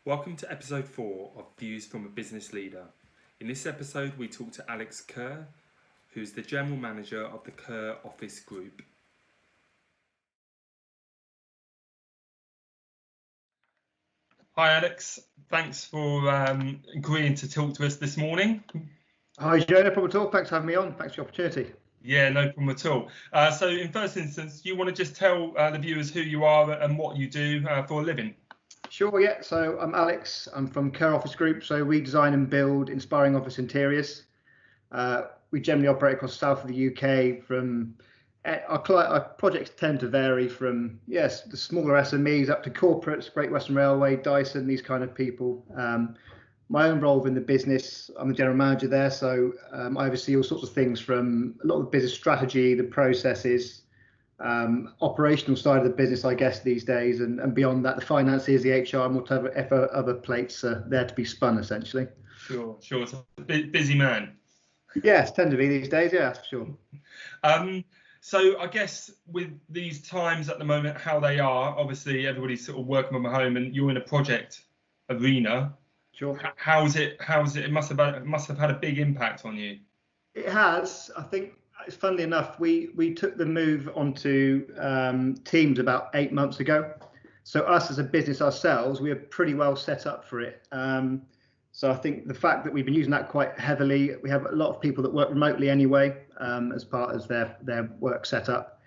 Welcome to episode 4 of Views from a Business Leader. In this episode, we talk to Alex Kerr, who's the General Manager of the Kerr Office Group. Hi Alex, thanks for agreeing to talk to us this morning. Hi Joe, no problem at all. Thanks for having me on. Thanks for the opportunity. Yeah, no problem at all. So in first instance, you want to just tell the viewers who you are and what you do for a living? Sure, yeah. So I'm Alex. I'm from Kerr Office Group. So we design and build inspiring office interiors. We generally operate across the south of the UK. Our projects tend to vary from, yes, the smaller SMEs up to corporates, Great Western Railway, Dyson, these kind of people. My own role in the business, I'm the general manager there. So I oversee all sorts of things from a lot of the business strategy, the processes, operational side of the business, I guess, these days, and beyond that, the finances, the HR, and whatever other plates are there to be spun, essentially. Sure. It's a busy man. Yes, tend to be these days, yeah, for sure. So I guess with these times at the moment, how they are, obviously everybody's sort of working from home, and you're in a project arena. Sure. How's it? It must have had a big impact on you. It has. I think, funnily enough, we took the move onto Teams about 8 months ago. So us as a business ourselves, we are pretty well set up for it. So I think the fact that we've been using that quite heavily, we have a lot of people that work remotely anyway, as part of their work setup.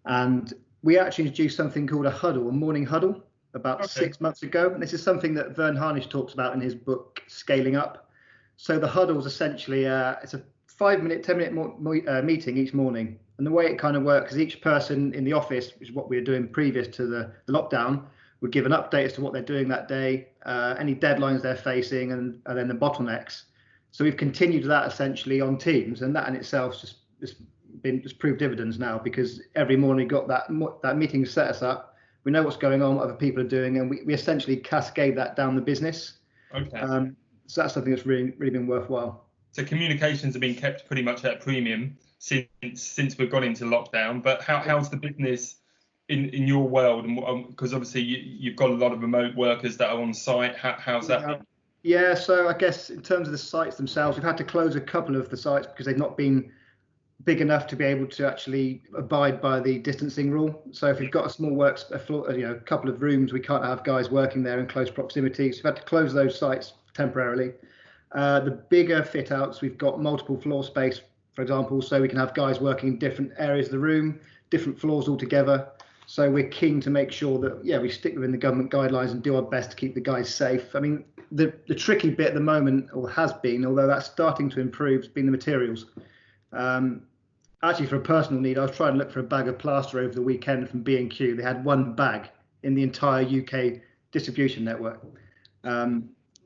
And we actually introduced something called a morning huddle, about 6 months ago. And this is something that Vern Harnish talks about in his book, Scaling Up. So the huddle is essentially, it's a 5-minute, 10-minute meeting each morning. And the way it kind of works is each person in the office, which is what we were doing previous to the lockdown, would give an update as to what they're doing that day, any deadlines they're facing, and then the bottlenecks. So we've continued that essentially on Teams, and that in itself just proved dividends now, because every morning we got that meeting set us up. We know what's going on, what other people are doing, and we essentially cascade that down the business. Okay. So that's something that's really been worthwhile. So communications have been kept pretty much at a premium since we've gone into lockdown. But how's the business in your world? And because obviously you've got a lot of remote workers that are on site. How's that been? Yeah, so I guess in terms of the sites themselves, we've had to close a couple of the sites because they've not been big enough to be able to actually abide by the distancing rule. So if you've got a small a couple of rooms, we can't have guys working there in close proximity. So we've had to close those sites temporarily. The bigger fit outs, we've got multiple floor space, for example, so we can have guys working in different areas of the room, different floors altogether. So we're keen to make sure that, we stick within the government guidelines and do our best to keep the guys safe. I mean, the tricky bit at the moment, or has been, although that's starting to improve, has been the materials. Actually, for a personal need, I was trying to look for a bag of plaster over the weekend from B&Q. They had one bag in the entire UK distribution network.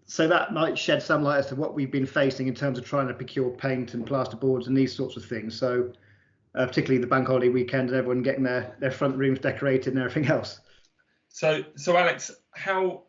So that might shed some light as to what we've been facing in terms of trying to procure paint and plasterboards and these sorts of things. So particularly the bank holiday weekend and everyone getting their front rooms decorated and everything else. So Alex, how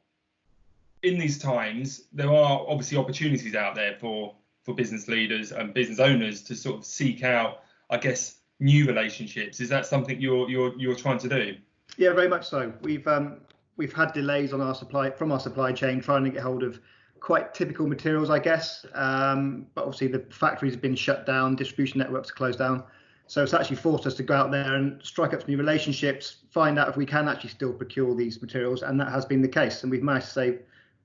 in these times there are obviously opportunities out there for business leaders and business owners to sort of seek out, I guess, new relationships. Is that something you're trying to do? Yeah, very much so. We've had delays on our supply chain trying to get hold of quite typical materials, I guess. But obviously the factories have been shut down, distribution networks are closed down. So it's actually forced us to go out there and strike up some new relationships, find out if we can actually still procure these materials. And that has been the case. And we've managed to save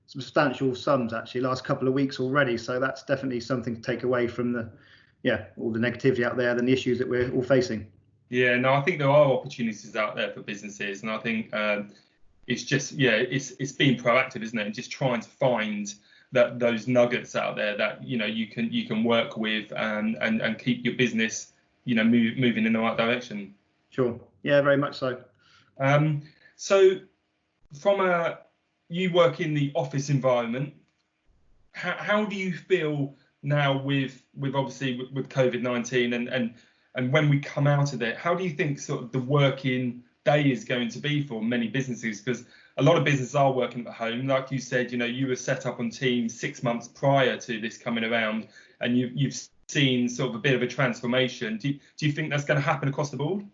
some substantial sums actually last couple of weeks already. So that's definitely something to take away from all the negativity out there, than the issues that we're all facing. Yeah, no, I think there are opportunities out there for businesses. And I think it's just, it's being proactive, isn't it? And just trying to find those nuggets out there that, you can work with and keep your business, moving in the right direction. Sure. Yeah, very much so. So from you work in the office environment, how do you feel now with obviously with COVID-19 and when we come out of it, how do you think sort of the working day is going to be for many businesses? Because a lot of businesses are working at home. Like you said, you were set up on Teams 6 months prior to this coming around, and you've seen sort of a bit of a transformation. Do you think that's going to happen across the board?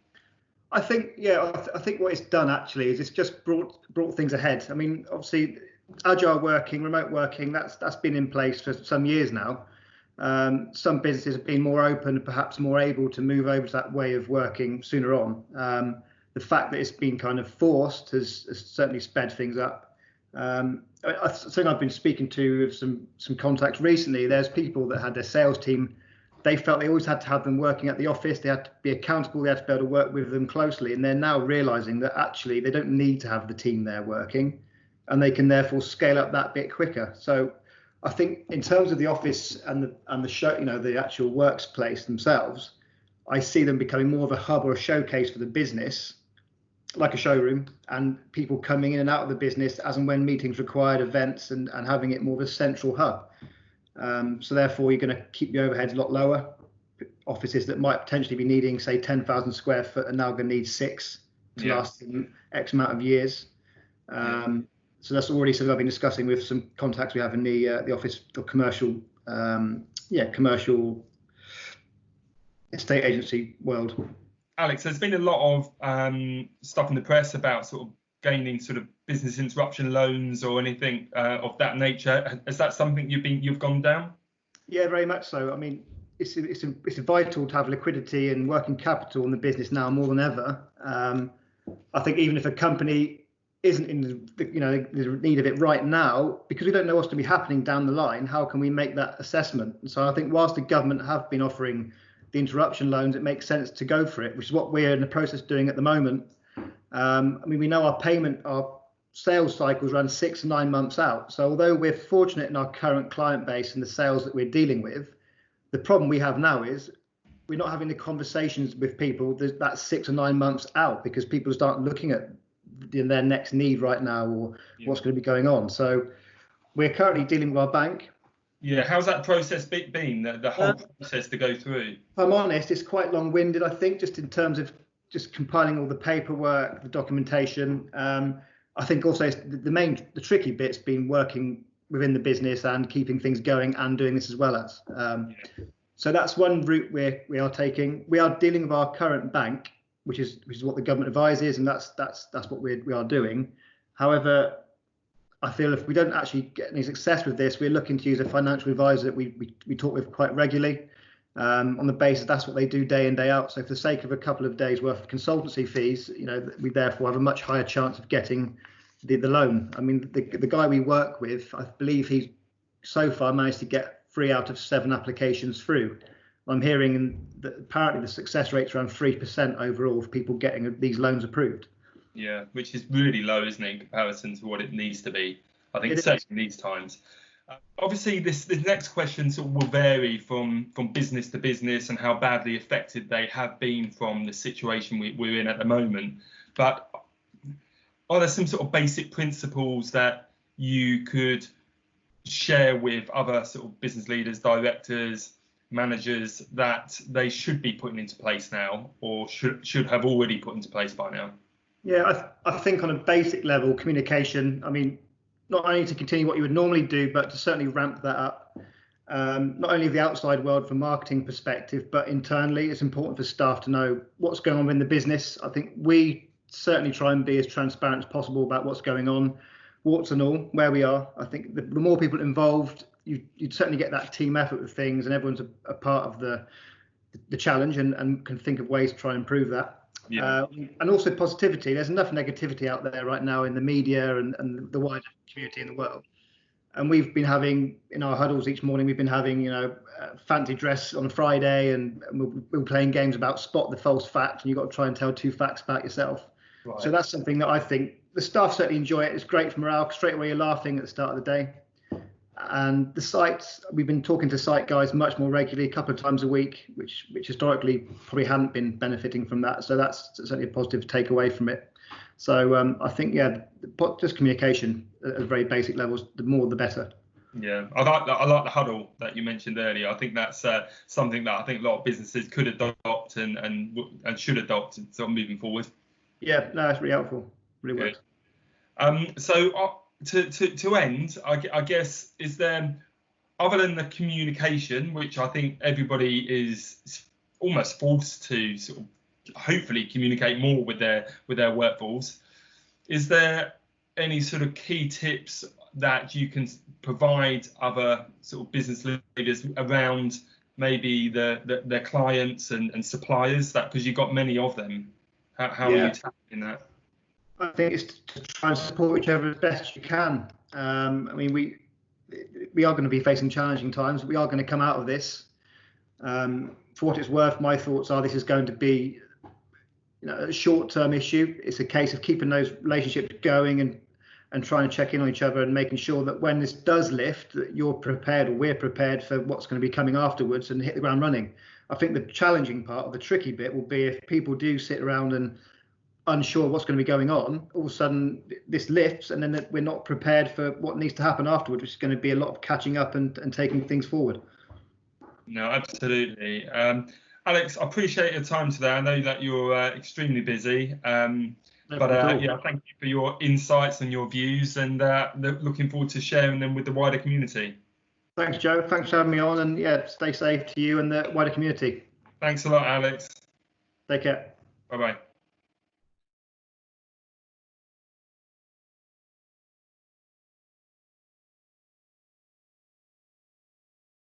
I think, I think what it's done actually is it's just brought things ahead. I mean, obviously agile working, remote working, that's been in place for some years now. Some businesses have been more open, perhaps more able to move over to that way of working sooner on. The fact that it's been kind of forced has certainly sped things up. Something I've been speaking to with some contacts recently, there's people that had their sales team, they felt they always had to have them working at the office, they had to be accountable, they had to be able to work with them closely, and they're now realizing that actually they don't need to have the team there working, and they can therefore scale up that bit quicker. So I think in terms of the office and the show, the actual workplace themselves, I see them becoming more of a hub or a showcase for the business, like a showroom, and people coming in and out of the business as and when meetings required, events, and having it more of a central hub. So therefore, you're going to keep the overheads a lot lower. Offices that might potentially be needing, say, 10,000 square foot are now going to need 6 to last X amount of years. So that's already something I've been discussing with some contacts we have in the office or commercial estate agency world. Alex, there's been a lot of stuff in the press about sort of gaining sort of business interruption loans or anything of that nature. Is that something you've gone down? Yeah, very much so. I mean, it's vital to have liquidity and working capital in the business now more than ever. I think even if a company isn't in the need of it right now, because we don't know what's going to be happening down the line, how can we make that assessment? And so I think whilst the government have been offering the interruption loans, it makes sense to go for it, which is what we're in the process of doing at the moment. I mean, we know our sales cycles run 6 to 9 months out. So although we're fortunate in our current client base and the sales that we're dealing with, the problem we have now is we're not having the conversations with people that's 6 or 9 months out, because people start looking at their next need right now or what's going to be going on. So we're currently dealing with our bank. Yeah, how's that process been, the whole process to go through? If I'm honest, it's quite long-winded, I think, just in terms of just compiling all the paperwork, the documentation. I think also the tricky bit's been working within the business and keeping things going and doing this as well as. So that's one route we are taking. We are dealing with our current bank, which is what the government advises, and that's what we are doing. However, I feel if we don't actually get any success with this, we're looking to use a financial advisor that we talk with quite regularly, on the basis that's what they do day in, day out. So for the sake of a couple of days worth of consultancy fees, we therefore have a much higher chance of getting the loan. I mean, the guy we work with, I believe he's so far managed to get 3 out of 7 applications through. I'm hearing that apparently the success rate's around 3% overall of people getting these loans approved. Yeah, which is really low, isn't it, in comparison to what it needs to be? I think certainly in these times. Obviously, this next question sort of will vary from business to business and how badly affected they have been from the situation we're in at the moment. But are there some sort of basic principles that you could share with other sort of business leaders, directors, managers that they should be putting into place now, or should have already put into place by now? Yeah, I think on a basic level, communication, I mean, not only to continue what you would normally do, but to certainly ramp that up. Not only the outside world from marketing perspective, but internally, it's important for staff to know what's going on in the business. I think we certainly try and be as transparent as possible about what's going on, warts and all, where we are. I think the more people involved, you'd certainly get that team effort with things, and everyone's a part of the challenge and can think of ways to try and improve that. Yeah. And also positivity. There's enough negativity out there right now in the media and the wider community in the world. And we've been having, in our huddles each morning, we've been having, fancy dress on a Friday, and we're playing games about spot the false fact, and you've got to try and tell 2 facts about yourself. Right. So that's something that I think the staff certainly enjoy it. It's great for morale. Straight away you're laughing at the start of the day. And the sites, we've been talking to site guys much more regularly, a couple of times a week, which historically probably hadn't been benefiting from that. So that's certainly a positive takeaway from it. So I think, just communication at very basic levels, the more the better. Yeah, I like the huddle that you mentioned earlier. I think that's something that I think a lot of businesses could adopt and should adopt sort of moving forward. Yeah, no, that's really helpful. Really works. So to end, I guess, is there, other than the communication, which I think everybody is almost forced to sort of hopefully communicate more with their workforce, is there any sort of key tips that you can provide other sort of business leaders around maybe their clients and suppliers, that because you've got many of them? How are you tackling that? I think it's to try and support each other as best you can. I mean, we are going to be facing challenging times. We are going to come out of this. For what it's worth, my thoughts are this is going to be, a short-term issue. It's a case of keeping those relationships going and trying to check in on each other and making sure that when this does lift, that you're prepared, or we're prepared for what's going to be coming afterwards and hit the ground running. I think the challenging part, or the tricky bit, will be if people do sit around and unsure what's going to be going on, all of a sudden this lifts and then we're not prepared for what needs to happen afterwards, which is going to be a lot of catching up and taking things forward. No, absolutely. Alex, I appreciate your time today. I know that you're extremely busy, thank you for your insights and your views, and looking forward to sharing them with the wider community. Thanks, Joe. Thanks for having me on, and stay safe to you and the wider community. Thanks a lot, Alex. Take care. Bye-bye.